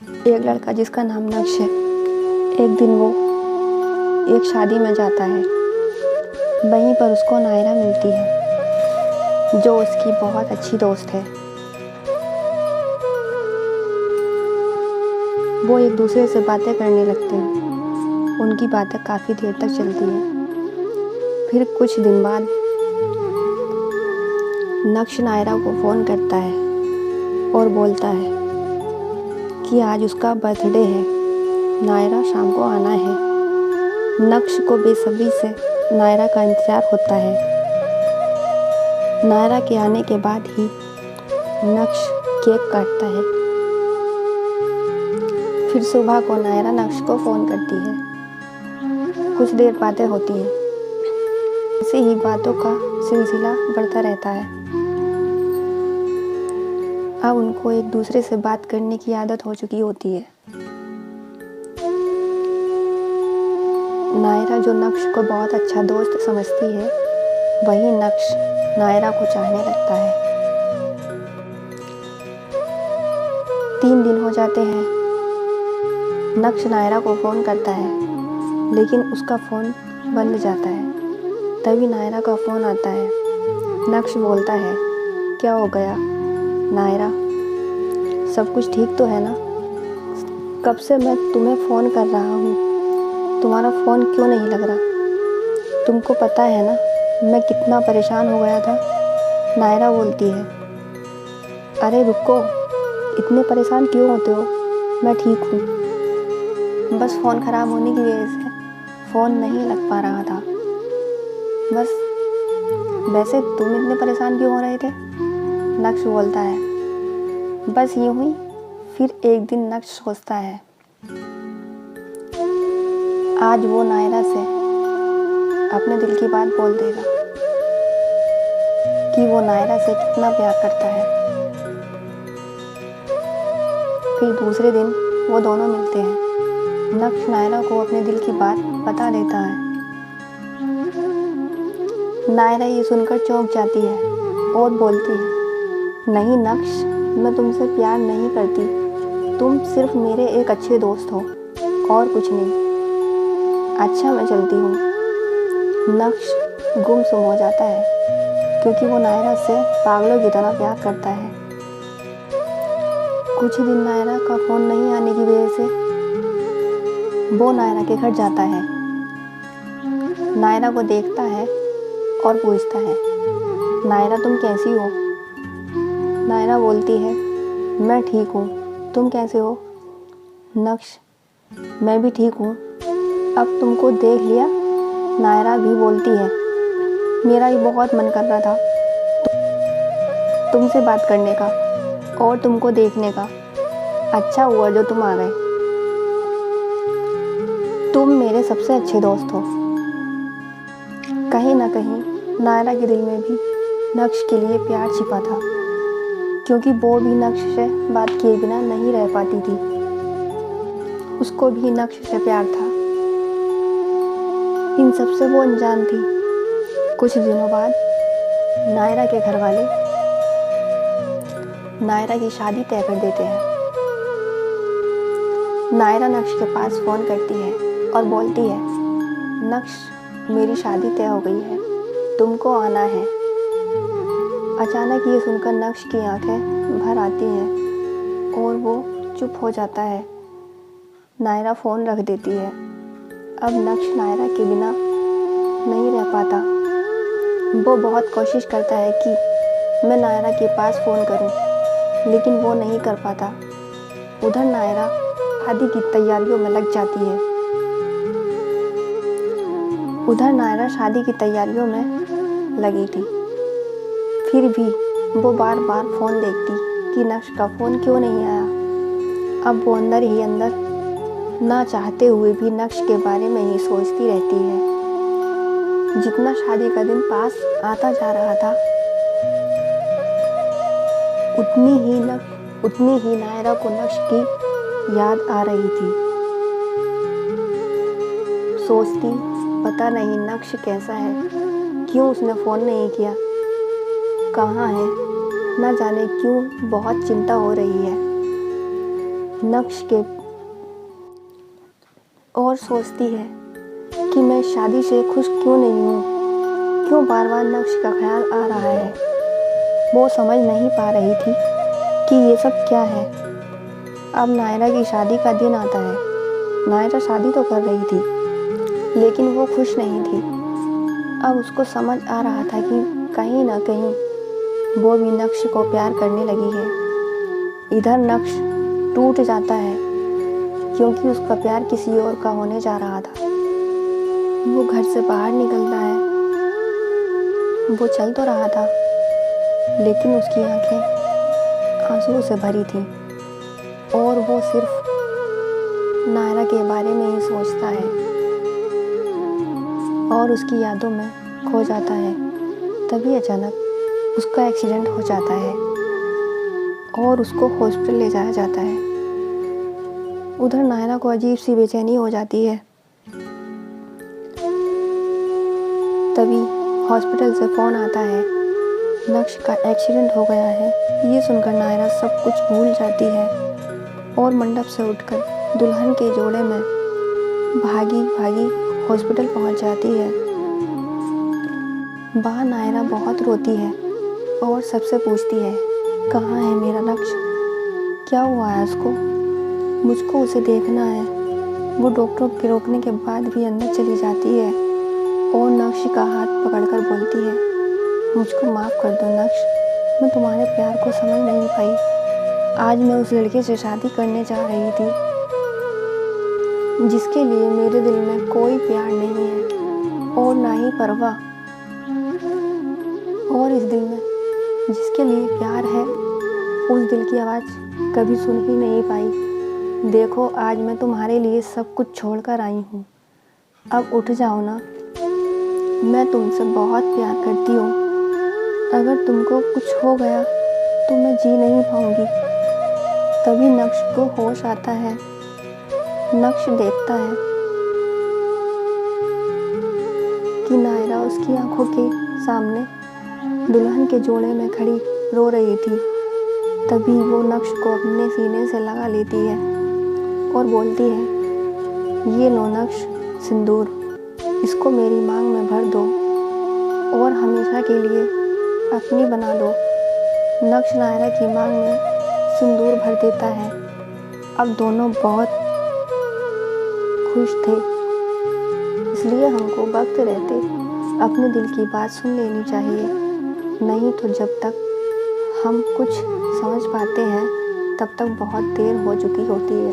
एक लड़का जिसका नाम नक्श है, एक दिन वो एक शादी में जाता है। वहीं पर उसको नायरा मिलती है जो उसकी बहुत अच्छी दोस्त है। वो एक दूसरे से बातें करने लगते हैं। उनकी बातें काफ़ी देर तक चलती हैं। फिर कुछ दिन बाद नक्श नायरा को फ़ोन करता है और बोलता है कि आज उसका बर्थडे है, नायरा शाम को आना है। नक्श को बेसब्री से नायरा का इंतज़ार होता है। नायरा के आने के बाद ही नक्श केक काटता है। फिर सुबह को नायरा नक्श को फ़ोन करती है। कुछ देर बातें होती हैं। ऐसे ही बातों का सिलसिला बढ़ता रहता है। अब उनको एक दूसरे से बात करने की आदत हो चुकी होती है। नायरा जो नक्श को बहुत अच्छा दोस्त समझती है, वही नक्श नायरा को चाहने लगता है। 3 दिन हो जाते हैं। नक्श नायरा को फ़ोन करता है, लेकिन उसका फ़ोन बंद जाता है। तभी नायरा का फ़ोन आता है। नक्श बोलता है, क्या हो गया नायरा, सब कुछ ठीक तो है ना? कब से मैं तुम्हें फ़ोन कर रहा हूँ, तुम्हारा फ़ोन क्यों नहीं लग रहा? तुमको पता है ना मैं कितना परेशान हो गया था। नायरा बोलती है, अरे रुको, इतने परेशान क्यों होते हो, मैं ठीक हूँ। बस फ़ोन ख़राब होने की वजह से फ़ोन नहीं लग पा रहा था, बस। वैसे तुम इतने परेशान क्यों हो रहे थे? नक्श बोलता है, बस यूँ ही। फिर एक दिन नक्श सोचता है आज वो नायरा से अपने दिल की बात बोल देगा कि वो नायरा से कितना प्यार करता है। फिर दूसरे दिन वो दोनों मिलते हैं। नक्श नायरा को अपने दिल की बात बता देता है। नायरा ये सुनकर चौंक जाती है और बोलती है, नहीं नक्श, मैं तुमसे प्यार नहीं करती। तुम सिर्फ मेरे एक अच्छे दोस्त हो और कुछ नहीं। अच्छा मैं चलती हूँ। नक्श गुमसुम हो जाता है क्योंकि वो नायरा से पागलों की तरह प्यार करता है। कुछ दिन नायरा का फ़ोन नहीं आने की वजह से वो नायरा के घर जाता है। नायरा को देखता है और पूछता है, नायरा तुम कैसी हो? नायरा बोलती है, मैं ठीक हूँ, तुम कैसे हो? नक्श, मैं भी ठीक हूँ, अब तुमको देख लिया। नायरा भी बोलती है, मेरा भी बहुत मन कर रहा था तुमसे बात करने का और तुमको देखने का। अच्छा हुआ जो तुम आ गए। तुम मेरे सबसे अच्छे दोस्त हो। कहीं ना कहीं नायरा के दिल में भी नक्श के लिए प्यार छिपा था, क्योंकि वो भी नक्श से बात किए बिना नहीं रह पाती थी। उसको भी नक्श से प्यार था। इन सब से वो अनजान थी। कुछ दिनों बाद नायरा के घर वाले नायरा की शादी तय कर देते हैं। नायरा नक्श के पास फ़ोन करती है और बोलती है, नक्श, मेरी शादी तय हो गई है, तुमको आना है। अचानक ये सुनकर नक्श की आंखें भर आती हैं और वो चुप हो जाता है। नायरा फ़ोन रख देती है। अब नक्श नायरा के बिना नहीं रह पाता। वो बहुत कोशिश करता है कि मैं नायरा के पास फ़ोन करूं, लेकिन वो नहीं कर पाता। उधर नायरा शादी की तैयारियों में लग जाती है। उधर नायरा शादी की तैयारियों में लगी थी। फिर भी वो बार बार फ़ोन देखती कि नक्श का फ़ोन क्यों नहीं आया। अब वो अंदर ही अंदर ना चाहते हुए भी नक्श के बारे में ही सोचती रहती है। जितना शादी का दिन पास आता जा रहा था, उतनी ही नायरा को नक्श की याद आ रही थी। सोचती, पता नहीं नक्श कैसा है, क्यों उसने फ़ोन नहीं किया, कहाँ है, न जाने क्यों बहुत चिंता हो रही है। नक्श के और सोचती है कि मैं शादी से खुश क्यों नहीं हूँ, क्यों बार बार नक्श का ख्याल आ रहा है। वो समझ नहीं पा रही थी कि ये सब क्या है। अब नायरा की शादी का दिन आता है। नायरा शादी तो कर रही थी लेकिन वो खुश नहीं थी। अब उसको समझ आ रहा था कि कहीं ना कहीं वो भी नक्श को प्यार करने लगी है। इधर नक्श टूट जाता है क्योंकि उसका प्यार किसी और का होने जा रहा था। वो घर से बाहर निकलता है। वो चल तो रहा था लेकिन उसकी आंखें आंसुओं से भरी थीं और वो सिर्फ नायरा के बारे में ही सोचता है और उसकी यादों में खो जाता है। तभी अचानक उसका एक्सीडेंट हो जाता है और उसको हॉस्पिटल ले जाया जाता है। उधर नायरा को अजीब सी बेचैनी हो जाती है। तभी हॉस्पिटल से फ़ोन आता है, नक्श का एक्सीडेंट हो गया है। ये सुनकर नायरा सब कुछ भूल जाती है और मंडप से उठकर दुल्हन के जोड़े में भागी भागी हॉस्पिटल पहुंच जाती है। वहाँ नायरा बहुत रोती है और सबसे पूछती है, कहाँ है मेरा नक्श, क्या हुआ है उसको, मुझको उसे देखना है। वो डॉक्टरों के रोकने के बाद भी अंदर चली जाती है और नक्श का हाथ पकड़कर बोलती है, मुझको माफ़ कर दो नक्श, मैं तुम्हारे प्यार को समझ नहीं पाई। आज मैं उस लड़के से शादी करने जा रही थी जिसके लिए मेरे दिल में कोई प्यार नहीं है और ना ही परवाह, और इस दिल में जिसके लिए प्यार है उस दिल की आवाज़ कभी सुन ही नहीं पाई। देखो आज मैं तुम्हारे लिए सब कुछ छोड़कर आई हूँ, अब उठ जाओ ना, मैं तुमसे बहुत प्यार करती हूँ। अगर तुमको कुछ हो गया तो मैं जी नहीं पाऊँगी। तभी नक्श को होश आता है। नक्श देखता है कि नायरा उसकी आंखों के सामने दुल्हन के जोड़े में खड़ी रो रही थी। तभी वो नक्श को अपने सीने से लगा लेती है और बोलती है, ये लो नक्श सिंदूर, इसको मेरी मांग में भर दो और हमेशा के लिए अपनी बना लो। नक्श नायरा की मांग में सिंदूर भर देता है। अब दोनों बहुत खुश थे, इसलिए हमको वक्त रहते अपने दिल की बात सुन लेनी चाहिए, नहीं तो जब तक हम कुछ समझ पाते हैं तब तक बहुत देर हो चुकी होती है।